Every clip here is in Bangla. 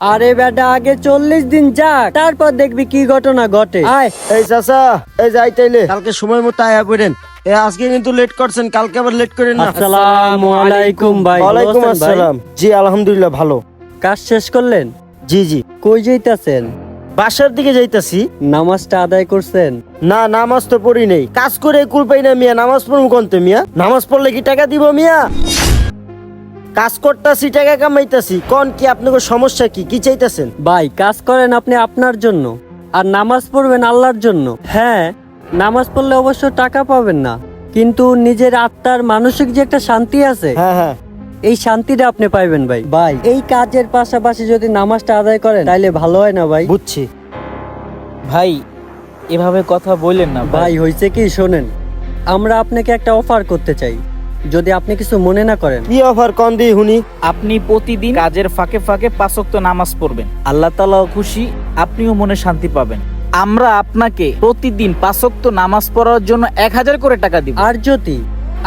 আরে বেটা আগে 40 দিন যাক, তারপর দেখবি কি ঘটনা ঘটে। আয় এই চাচা, এই যাইতাইলে কালকে সময় মতো আয়া পড়েন। আজকে কিন্তু লেট করছেন, কালকে আবার লেট করেন না। আসসালামু আলাইকুম ভাই। ওয়ালাইকুম ভালো আছেন ভাই? আসসালাম। জি আলহামদুলিল্লাহ ভালো। কাজ শেষ করলেন? জি জি, কই যাইতাছেন? বাসার দিকে যাইতাছি। নামাজটা আদায় করছেন? না, নামাজ তো পড়ি নেই, কাজ করে কুল পাই না মিয়া। নামাজ পড়বো কোনতে মিয়া? নামাজ পড়লে কি টাকা দিব মিয়া? কাজ করতাছি, টাকা কামাইতাছি। কোন কি আপনাদের সমস্যা কি? কি চাইতাছেন? ভাই কাজ করেন আপনি আপনার জন্য, আর নামাজ পড়বেন আল্লাহর জন্য। হ্যাঁ, নামাজ পড়লে অবশ্য টাকা পাবেন না, কিন্তু নিজের আত্মার মানসিক যে একটা শান্তি আছে, হ্যাঁ হ্যাঁ, এই শান্তিটা আপনি পাইবেন ভাই। ভাই এই কাজের পাশাপাশি যদি নামাজটা আদায় করেন তাহলে ভালো হয় না ভাই? বুঝছি। ভাই এভাবে কথা বললেন না ভাই হয়েছে কি শোনেন, আমরা আপনাকে একটা অফার করতে চাই, যদি আপনি কিছু মনে না করেন। কি অফার কোন দি হুনি? আপনি প্রতিদিন কাজের ফাঁকে ফাঁকে 5 ওয়াক্ত নামাজ পড়বেন, আল্লাহ তাআলাও খুশি, আপনিও মনে শান্তি পাবেন। আমরা আপনাকে প্রতিদিন 5 ওয়াক্ত নামাজ পড়ার জন্য 1000 করে টাকা দিব। আর যদি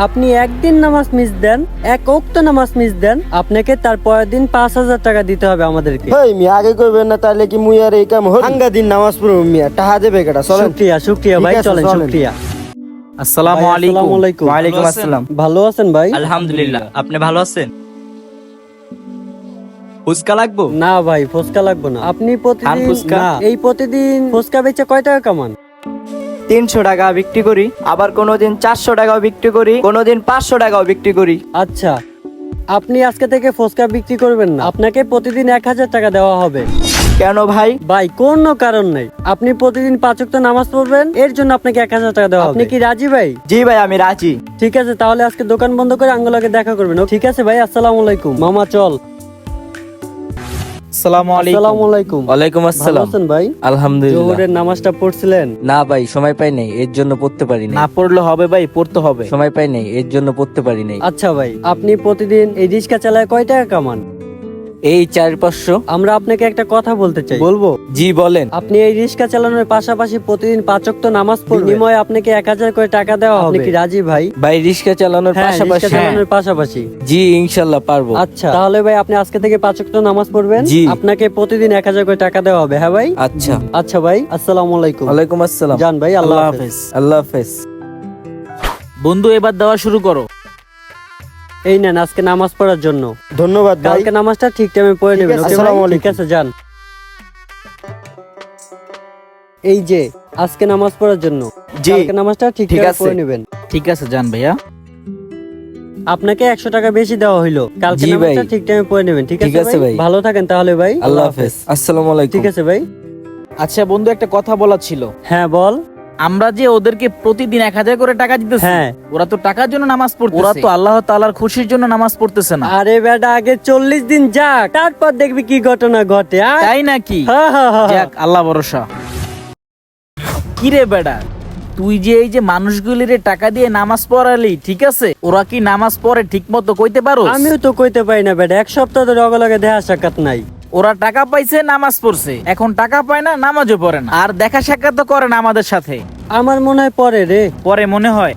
আপনি একদিন নামাজ মিস দেন, এক ওয়াক্ত নামাজ মিস দেন, আপনাকে তার পরের দিন 5000 টাকা দিতে হবে আমাদেরকে। হেই মিয়া, আগে কইবেন না তাহলে কি মুই আর এই কাম হই? হাঙ্গা দিন নামাজ পড়ব মিয়া, টাকা দেবে কেডা? চলেন। শুকরিয়া শুকরিয়া ভাই, ঠিক আছে, চলেন। চলেন। শুকরিয়া। আসসালামু ভাই, আলাইকুম। আসসালামু আলাইকুম। ওয়ালাইকুম আসসালাম। ভালো আছেন ভাই? আলহামদুলিল্লাহ, আপনি ভালো আছেন? ফুচকা লাগবো? না ভাই, ফুচকা লাগবে না। আপনি খান প্রতিদিন ফুচকা? না, এই প্রতিদিন ফুচকা বেচে কয় টাকা কামান? 300 টাকা বিক্রি করি, আবার কোনোদিন 400 টাকাও বিক্রি করি, কোনোদিন 500 টাকাও বিক্রি করি। আচ্ছা, আপনি আজকে থেকে ফুচকা বিক্রি করবেন না, আপনাকে প্রতিদিন 1000 টাকা দেওয়া হবে। কেন ভাই? ভাই কোনো কারণ নেই, আপনি প্রতিদিন 5 ওয়াক্ত নামাজ পড়বেন, এর জন্য আপনাকে 1000 টাকা দেওয়া হবে। আপনি কি রাজি ভাই? জি ভাই, আমি রাজি। ঠিক আছে, তাহলে আজকে দোকান বন্ধ করে আঙ্গুলাকে দেখা করবেন। ঠিক আছে ভাই, আসসালামু আলাইকুম। মামা চল। আসসালামু আলাইকুম। আসসালামু আলাইকুম। ওয়ালাইকুম ভালো আসসালাম। আছেন ভাই? আলহামদুলিল্লাহ। জোহরের নামাজটা পড়ছিলেন? না ভাই, সময় পাই নাই, এর জন্য পড়তে পারি না নাই। পড়লে হবে ভাই, পড়তে হবে। সময় পাই নাই, এর জন্য পড়তে পারি নাই। আচ্ছা ভাই, আপনি প্রতিদিন এই রিক্সা চালায় কয় টাকা কামান? এই 400-500। আমরা আপনাকে একটা কথা বলতে চাই, বলবো? জি বলেন। আপনি এই রিক্সা চালানোর পাশাপাশি প্রতিদিন 5 ওয়াক্ত নামাজ পড়বেন, বিনিময়ে আপনাকে 1000 করে টাকা দেওয়া হবে। আপনি কি রাজি ভাই? ভাই রিক্সা চালানোর হ্যাঁ, রিক্সা পাশাপাশি? চালানোর পাশাপাশি। জি ইনশাল্লাহ পারবো। আচ্ছা, তাহলে ভাই আপনি আজকে থেকে 5 ওয়াক্ত নামাজ পড়বেন, জি। আপনাকে প্রতিদিন 1000 করে টাকা দেওয়া হবে। হ্যাঁ ভাই? আচ্ছা। আচ্ছা ভাই, আসসালামু আলাইকুম। ওয়ালাইকুম আসসালাম। জান ভাই, আল্লাহ হাফেজ। আল্লাহ হাফেজ। বন্ধু এবার দেওয়া শুরু করো। এই নেন আজকে নামাজ পড়ার জন্য। ধন্যবাদ ভাই। কালকে নামাজটা ঠিক টাইমে পড়ে ঠিক নেবেন। আছে, ওকে ভাই? আসসালামু ঠিক আলাইকুম। আছে, যান। এই যে আজকে নামাজ পড়ার জন্য, জি। কালকে নামাজটা ঠিক ঠিক টাইমে আছে। পড়ে নেবেন। ঠিক আছে যান ভাইয়া। আপনাকে 100 টাকা বেশি দেওয়া হইলো, কালকে জি নামাজটা ভাই। ঠিক টাইমে পড়ে নেবেন। ঠিক ঠিক আছে আছে ভাই? ভাই। ভালো থাকেন তাহলে ভাই। আল্লাহ হাফেজ। আসসালামু আলাইকুম। ঠিক আছে ভাই। আচ্ছা বন্ধু, একটা কথা বলা ছিল। হ্যাঁ বল। আমরা যে ওদেরকে প্রতিদিন 1000 করে টাকা দিতেছি, হ্যাঁ। ওরা তো টাকার জন্য নামাজ পড়তেছে, ওরা তো আল্লাহ তাআলার খুশির জন্য নামাজ পড়তেছে না। আরে বেটা আগে 40 দিন যাক, তারপর দেখবি কি ঘটনা ঘটে। আয়। তাই নাকি? হ্যাঁ, হ্যাঁ, হ্যাঁ, হ্যাঁ। যাক, আল্লাহ ভরসা। কি রে বেটা, তুই যে এই যে মানুষগুলিরে টাকা দিয়ে নামাজ পড়ালি, ঠিক আছে, ওরা কি নামাজ পড়ে ঠিক মতো কইতে পারো? আমিও তো কইতে পারি না বেটা, 1 সপ্তাহ ধরে অগলগে দেখা সাক্ষাৎ নাই। ওরা টাকা পাইছে, নামাজ পড়ছে, এখন টাকা পায় না, নামাজও পড়ে না, আর দেখা সাক্ষাৎ তো করে না আমাদের সাথে। আমার মনে হয় পরে রে। পরে মনে হয়।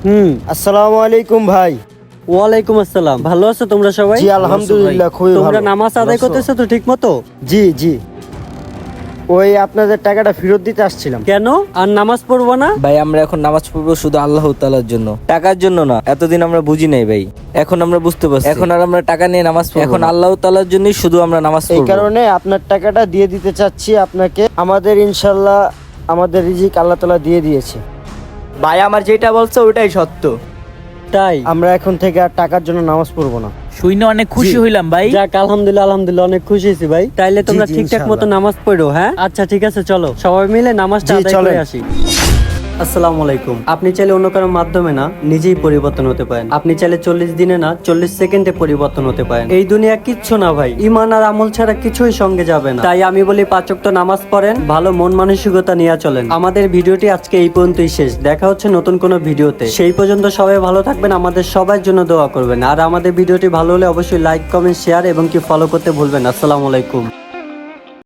আসসালামু আলাইকুম ভাই। ওয়ালাইকুম আসসালাম। ভালো আছো তোমরা সবাই? জি আলহামদুলিল্লাহ, খুবই তোমরা ভালো। নামাজ আদায় করতেছো তো ঠিক মতো? জি জি, ওই আপনাদের টাকাটা ফেরত দিতে আসছিলাম। কেন আর নামাজ পড়বো না? ভাই আমরা এখন নামাজ পড়বো শুধু আল্লাহ তাআলার জন্য, টাকার জন্য না। এতদিন আমরা বুঝি নাই ভাই, এখন আমরা বুঝতে পারছি। এখন আর আমরা টাকা নিয়ে নামাজ পড়বো না। এখন আল্লাহ তাআলার জন্যই শুধু আমরা নামাজ এই পড়বো। কারণে আপনার টাকাটা দিয়ে দিতে চাচ্ছি আপনাকে। আমাদের ইনশাল্লাহ আমাদের রিজিক আল্লাহ তাআলা দিয়ে দিয়েছে। ভাই আমার যেটা বলছো ওটাই সত্য। তাই? আমরা এখন থেকে আর টাকার জন্য নামাজ পড়বো না। শুনে অনেক খুশি হইলাম ভাই। যাক, আলহামদুলিল্লাহ আলহামদুলিল্লাহ, অনেক খুশি হয়েছি ভাই। তাইলে তোমরা জি, ঠিকঠাক মতো ইনশাআল্লাহ। নামাজ পড়ো। হ্যাঁ আচ্ছা, ঠিক আছে, চলো সবাই মিলে নামাজটা জি, আদায় চলেন। করে আসি। আসসালামু আলাইকুম। আপনি চাইলে অন্য কারোর মাধ্যমে না, নিজেই পরিবর্তন হতে পারেন। আপনি চাইলে 40 দিনে না, 40 সেকেন্ডে পরিবর্তন হতে পারেন। এই দুনিয়া কিচ্ছু না ভাই, ইমান আর আমল ছাড়া কিছুই সঙ্গে যাবে না। তাই আমি বলি 5 ওয়াক্ত নামাজ পড়েন, ভালো মন মানসিকতা নিয়ে চলেন। আমাদের ভিডিওটি আজকে এই পর্যন্তই শেষ। দেখা হচ্ছে নতুন কোনো ভিডিওতে। সেই পর্যন্ত সবাই ভালো থাকবেন, আমাদের সবার জন্য দোয়া করবেন। আর আমাদের ভিডিওটি ভালো হলে অবশ্যই লাইক, কমেন্ট, শেয়ার এবং কি ফলো করতে ভুলবেন না। আসসালামু আলাইকুম।